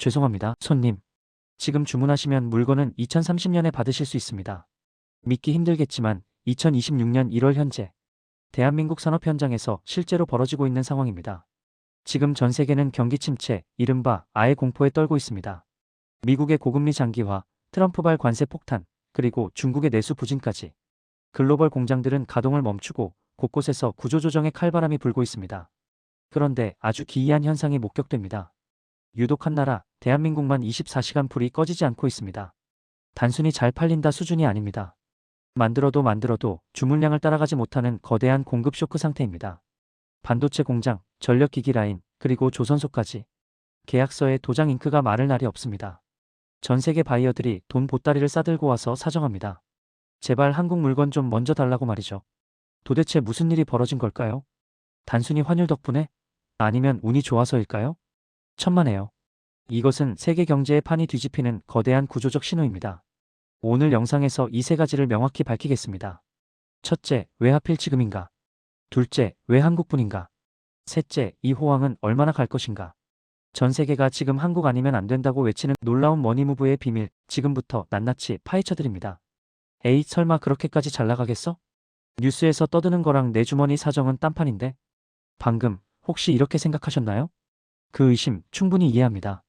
죄송합니다, 손님. 지금 주문하시면 물건은 2030년에 받으실 수 있습니다. 믿기 힘들겠지만 2026년 1월 현재 대한민국 산업 현장에서 실제로 벌어지고 있는 상황입니다. 지금 전 세계는 경기 침체, 이른바 아의 공포에 떨고 있습니다. 미국의 고금리 장기화, 트럼프발 관세 폭탄, 그리고 중국의 내수 부진까지 글로벌 공장들은 가동을 멈추고 곳곳에서 구조조정의 칼바람이 불고 있습니다. 그런데 아주 기이한 현상이 목격됩니다. 유독 한 나라, 대한민국만 24시간 불이 꺼지지 않고 있습니다. 단순히 잘 팔린다 수준이 아닙니다. 만들어도 주문량을 따라가지 못하는 거대한 공급 쇼크 상태입니다. 반도체 공장, 전력기기 라인, 그리고 조선소까지 계약서에 도장 잉크가 마를 날이 없습니다. 전 세계 바이어들이 돈 보따리를 싸들고 와서 사정합니다. 제발 한국 물건 좀 먼저 달라고 말이죠. 도대체 무슨 일이 벌어진 걸까요? 단순히 환율 덕분에? 아니면 운이 좋아서일까요? 천만에요. 이것은 세계 경제의 판이 뒤집히는 거대한 구조적 신호입니다. 오늘 영상에서 이 세 가지를 명확히 밝히겠습니다. 첫째, 왜 하필 지금인가? 둘째, 왜 한국뿐인가? 셋째, 이 호황은 얼마나 갈 것인가? 전 세계가 지금 한국 아니면 안 된다고 외치는 놀라운 머니무브의 비밀, 지금부터 낱낱이 파헤쳐드립니다. 에이, 설마 그렇게까지 잘 나가겠어? 뉴스에서 떠드는 거랑 내 주머니 사정은 딴판인데? 방금 혹시 이렇게 생각하셨나요? 그 의심 충분히 이해합니다.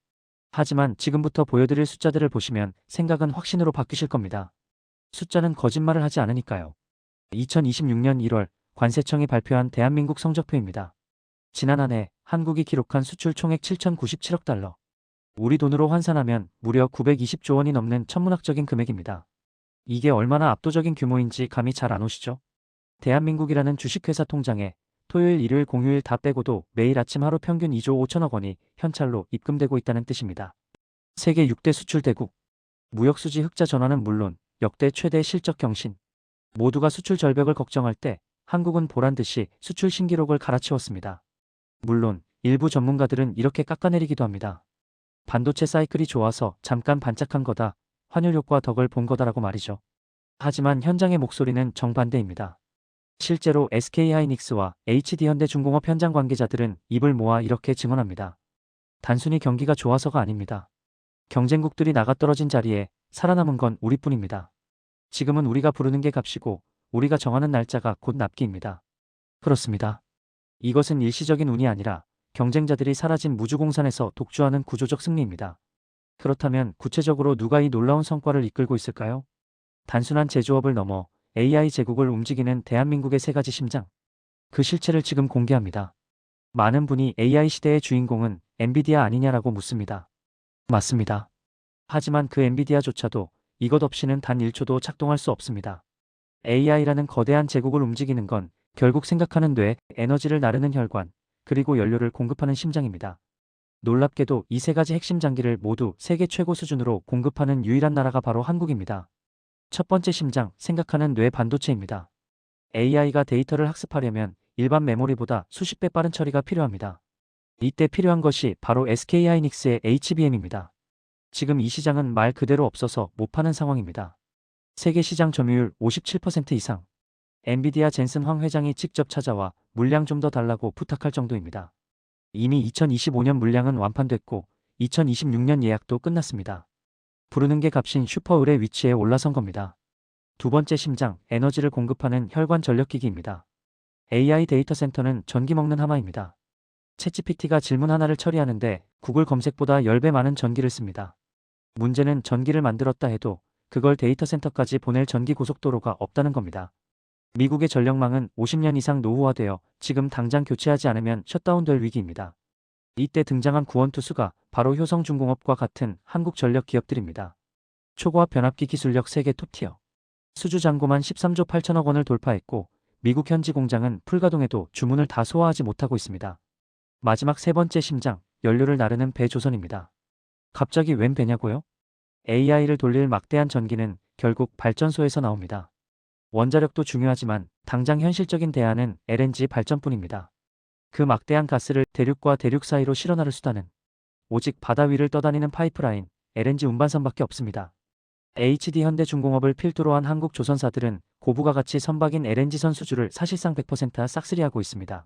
하지만 지금부터 보여드릴 숫자들을 보시면 생각은 확신으로 바뀌실 겁니다. 숫자는 거짓말을 하지 않으니까요. 2026년 1월 관세청이 발표한 대한민국 성적표입니다. 지난 한 해 한국이 기록한 수출 총액 7,097억 달러. 우리 돈으로 환산하면 무려 920조 원이 넘는 천문학적인 금액입니다. 이게 얼마나 압도적인 규모인지 감이 잘 안 오시죠? 대한민국이라는 주식회사 통장에 토요일, 일요일, 공휴일 다 빼고도 매일 아침 하루 평균 2조 5천억 원이 현찰로 입금되고 있다는 뜻입니다. 세계 6대 수출대국, 무역수지 흑자 전환은 물론 역대 최대 실적 경신. 모두가 수출 절벽을 걱정할 때 한국은 보란듯이 수출 신기록을 갈아치웠습니다. 물론 일부 전문가들은 이렇게 깎아내리기도 합니다. 반도체 사이클이 좋아서 잠깐 반짝한 거다, 환율 효과 덕을 본 거다라고 말이죠. 하지만 현장의 목소리는 정반대입니다. 실제로 SK하이닉스와 HD현대중공업 현장 관계자들은 입을 모아 이렇게 증언합니다. 단순히 경기가 좋아서가 아닙니다. 경쟁국들이 나가떨어진 자리에 살아남은 건 우리뿐입니다. 지금은 우리가 부르는 게 값이고 우리가 정하는 날짜가 곧 납기입니다. 그렇습니다. 이것은 일시적인 운이 아니라 경쟁자들이 사라진 무주공산에서 독주하는 구조적 승리입니다. 그렇다면 구체적으로 누가 이 놀라운 성과를 이끌고 있을까요? 단순한 제조업을 넘어 AI 제국을 움직이는 대한민국의 세 가지 심장. 그 실체를 지금 공개합니다. 많은 분이 AI 시대의 주인공은 엔비디아 아니냐라고 묻습니다. 맞습니다. 하지만 그 엔비디아조차도 이것 없이는 단 1초도 작동할 수 없습니다. AI라는 거대한 제국을 움직이는 건 결국 생각하는 뇌, 에너지를 나르는 혈관, 그리고 연료를 공급하는 심장입니다. 놀랍게도 이 세 가지 핵심 장기를 모두 세계 최고 수준으로 공급하는 유일한 나라가 바로 한국입니다. 첫 번째 심장, 생각하는 뇌 반도체입니다. AI가 데이터를 학습하려면 일반 메모리보다 수십 배 빠른 처리가 필요합니다. 이때 필요한 것이 바로 SK하이닉스의 HBM입니다. 지금 이 시장은 말 그대로 없어서 못 파는 상황입니다. 세계 시장 점유율 57% 이상. 엔비디아 젠슨 황 회장이 직접 찾아와 물량 좀 더 달라고 부탁할 정도입니다. 이미 2025년 물량은 완판됐고 2026년 예약도 끝났습니다. 부르는 게 값인 슈퍼을의 위치에 올라선 겁니다. 두 번째 심장, 에너지를 공급하는 혈관 전력기기입니다. AI 데이터 센터는 전기 먹는 하마입니다. 챗GPT가 질문 하나를 처리하는데 구글 검색보다 10배 많은 전기를 씁니다. 문제는 전기를 만들었다 해도 그걸 데이터 센터까지 보낼 전기 고속도로가 없다는 겁니다. 미국의 전력망은 50년 이상 노후화되어 지금 당장 교체하지 않으면 셧다운될 위기입니다. 이때 등장한 구원투수가 바로 효성중공업과 같은 한국 전력 기업들입니다. 초고압 변압기 기술력 세계 톱티어. 수주 잔고만 13조 8천억 원을 돌파했고 미국 현지 공장은 풀가동해도 주문을 다 소화하지 못하고 있습니다. 마지막 세 번째 심장, 연료를 나르는 배 조선입니다. 갑자기 웬 배냐고요? AI를 돌릴 막대한 전기는 결국 발전소에서 나옵니다. 원자력도 중요하지만 당장 현실적인 대안은 LNG 발전뿐입니다. 그 막대한 가스를 대륙과 대륙 사이로 실어 나를 수단은 오직 바다 위를 떠다니는 파이프라인, LNG 운반선밖에 없습니다. HD현대중공업을 필두로 한 한국 조선사들은 고부가 가치 선박인 LNG선 수주를 사실상 100% 싹쓸이하고 있습니다.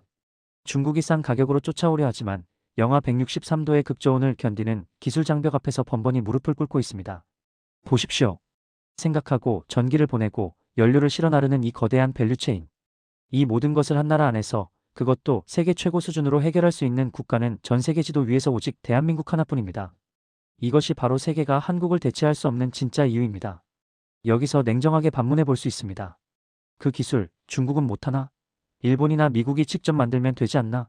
중국이 싼 가격으로 쫓아오려 하지만 영하 163도의 극저온을 견디는 기술 장벽 앞에서 번번이 무릎을 꿇고 있습니다. 보십시오. 생각하고 전기를 보내고 연료를 실어 나르는 이 거대한 밸류체인. 이 모든 것을 한 나라 안에서, 그것도 세계 최고 수준으로 해결할 수 있는 국가는 전 세계 지도 위에서 오직 대한민국 하나뿐입니다. 이것이 바로 세계가 한국을 대체할 수 없는 진짜 이유입니다. 여기서 냉정하게 반문해 볼 수 있습니다. 그 기술, 중국은 못하나? 일본이나 미국이 직접 만들면 되지 않나?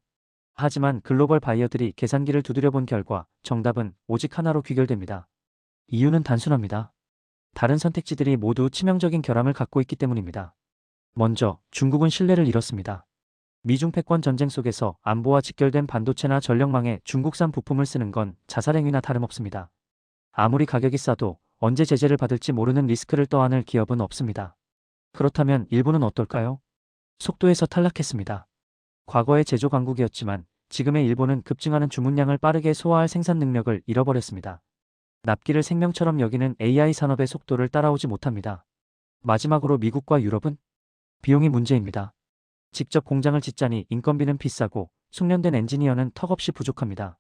하지만 글로벌 바이어들이 계산기를 두드려 본 결과 정답은 오직 하나로 귀결됩니다. 이유는 단순합니다. 다른 선택지들이 모두 치명적인 결함을 갖고 있기 때문입니다. 먼저, 중국은 신뢰를 잃었습니다. 미중 패권 전쟁 속에서 안보와 직결된 반도체나 전력망에 중국산 부품을 쓰는 건 자살행위나 다름없습니다. 아무리 가격이 싸도 언제 제재를 받을지 모르는 리스크를 떠안을 기업은 없습니다. 그렇다면 일본은 어떨까요? 속도에서 탈락했습니다. 과거의 제조 강국이었지만 지금의 일본은 급증하는 주문량을 빠르게 소화할 생산 능력을 잃어버렸습니다. 납기를 생명처럼 여기는 AI 산업의 속도를 따라오지 못합니다. 마지막으로 미국과 유럽은 비용이 문제입니다. 직접 공장을 짓자니 인건비는 비싸고 숙련된 엔지니어는 턱없이 부족합니다.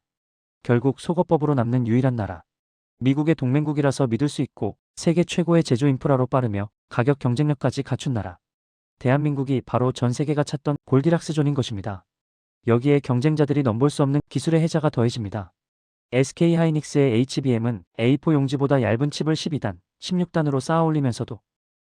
결국 속어법으로 남는 유일한 나라. 미국의 동맹국이라서 믿을 수 있고 세계 최고의 제조 인프라로 빠르며 가격 경쟁력까지 갖춘 나라. 대한민국이 바로 전 세계가 찾던 골디락스 존인 것입니다. 여기에 경쟁자들이 넘볼 수 없는 기술의 혜자가 더해집니다. SK하이닉스의 HBM은 A4 용지보다 얇은 칩을 12단, 16단으로 쌓아 올리면서도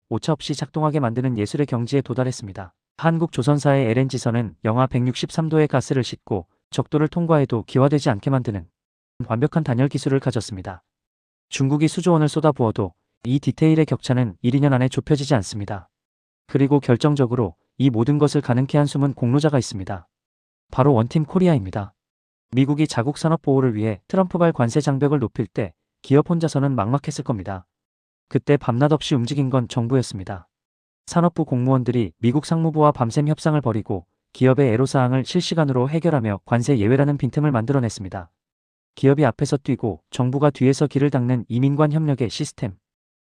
오차없이 작동하게 만드는 예술의 경지에 도달했습니다. 한국 조선사의 LNG선은 영하 163도의 가스를 싣고 적도를 통과해도 기화되지 않게 만드는 완벽한 단열 기술을 가졌습니다. 중국이 수조원을 쏟아부어도 이 디테일의 격차는 1, 2년 안에 좁혀지지 않습니다. 그리고 결정적으로 이 모든 것을 가능케 한 숨은 공로자가 있습니다. 바로 원팀 코리아입니다. 미국이 자국 산업 보호를 위해 트럼프발 관세 장벽을 높일 때 기업 혼자서는 막막했을 겁니다. 그때 밤낮 없이 움직인 건 정부였습니다. 산업부 공무원들이 미국 상무부와 밤샘 협상을 벌이고 기업의 애로사항을 실시간으로 해결하며 관세 예외라는 빈틈을 만들어냈습니다. 기업이 앞에서 뛰고 정부가 뒤에서 길을 닦는 이민관 협력의 시스템.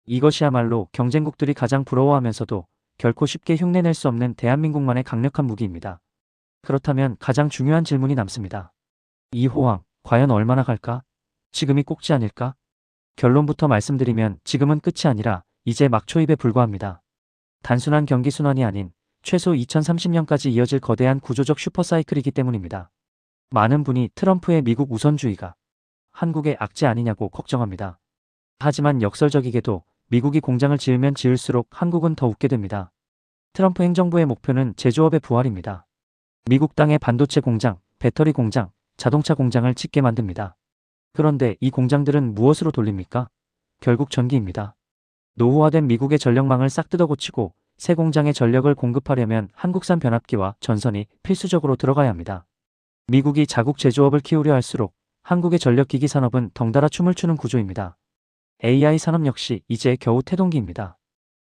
이것이야말로 경쟁국들이 가장 부러워하면서도 결코 쉽게 흉내낼 수 없는 대한민국만의 강력한 무기입니다. 그렇다면 가장 중요한 질문이 남습니다. 이 호황, 과연 얼마나 갈까? 지금이 꼭지 아닐까? 결론부터 말씀드리면 지금은 끝이 아니라 이제 막 초입에 불과합니다. 단순한 경기 순환이 아닌 최소 2030년까지 이어질 거대한 구조적 슈퍼사이클이기 때문입니다. 많은 분이 트럼프의 미국 우선주의가 한국의 악재 아니냐고 걱정합니다. 하지만 역설적이게도 미국이 공장을 지으면 지을수록 한국은 더 웃게 됩니다. 트럼프 행정부의 목표는 제조업의 부활입니다. 미국 땅에 반도체 공장, 배터리 공장, 자동차 공장을 짓게 만듭니다. 그런데 이 공장들은 무엇으로 돌립니까? 결국 전기입니다. 노후화된 미국의 전력망을 싹 뜯어고치고 새 공장에 전력을 공급하려면 한국산 변압기와 전선이 필수적으로 들어가야 합니다. 미국이 자국 제조업을 키우려 할수록 한국의 전력기기 산업은 덩달아 춤을 추는 구조입니다. AI 산업 역시 이제 겨우 태동기입니다.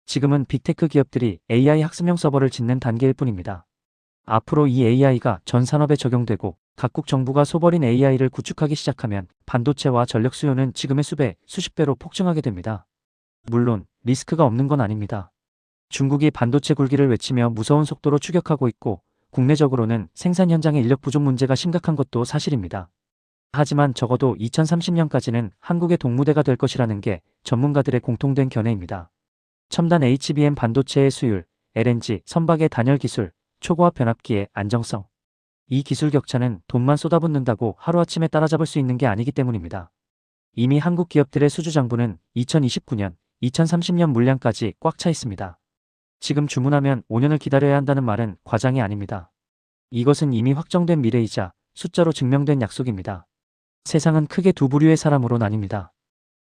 지금은 빅테크 기업들이 AI 학습용 서버를 짓는 단계일 뿐입니다. 앞으로 이 AI가 전 산업에 적용되고 각국 정부가 소버린 AI를 구축하기 시작하면 반도체와 전력 수요는 지금의 수배, 수십 배로 폭증하게 됩니다. 물론 리스크가 없는 건 아닙니다. 중국이 반도체 굴기를 외치며 무서운 속도로 추격하고 있고 국내적으로는 생산 현장의 인력 부족 문제가 심각한 것도 사실입니다. 하지만 적어도 2030년까지는 한국의 동무대가 될 것이라는 게 전문가들의 공통된 견해입니다. 첨단 HBM 반도체의 수율, LNG, 선박의 단열 기술, 초고압 변압기의 안정성. 이 기술 격차는 돈만 쏟아붓는다고 하루아침에 따라잡을 수 있는 게 아니기 때문입니다. 이미 한국 기업들의 수주 장부는 2029년, 2030년 물량까지 꽉 차 있습니다. 지금 주문하면 5년을 기다려야 한다는 말은 과장이 아닙니다. 이것은 이미 확정된 미래이자 숫자로 증명된 약속입니다. 세상은 크게 두 부류의 사람으로 나뉩니다.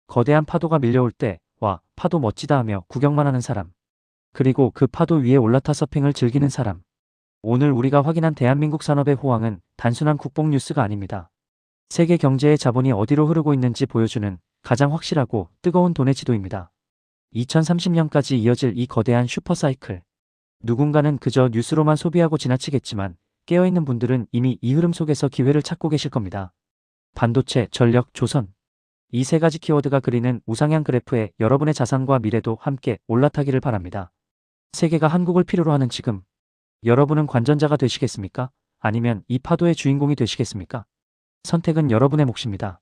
거대한 파도가 밀려올 때, 와, 파도 멋지다 하며 구경만 하는 사람. 그리고 그 파도 위에 올라타 서핑을 즐기는 사람. 오늘 우리가 확인한 대한민국 산업의 호황은 단순한 국뽕 뉴스가 아닙니다. 세계 경제의 자본이 어디로 흐르고 있는지 보여주는 가장 확실하고 뜨거운 돈의 지도입니다. 2030년까지 이어질 이 거대한 슈퍼사이클. 누군가는 그저 뉴스로만 소비하고 지나치겠지만 깨어있는 분들은 이미 이 흐름 속에서 기회를 찾고 계실 겁니다. 반도체, 전력, 조선. 이 세 가지 키워드가 그리는 우상향 그래프에 여러분의 자산과 미래도 함께 올라타기를 바랍니다. 세계가 한국을 필요로 하는 지금. 여러분은 관전자가 되시겠습니까? 아니면 이 파도의 주인공이 되시겠습니까? 선택은 여러분의 몫입니다.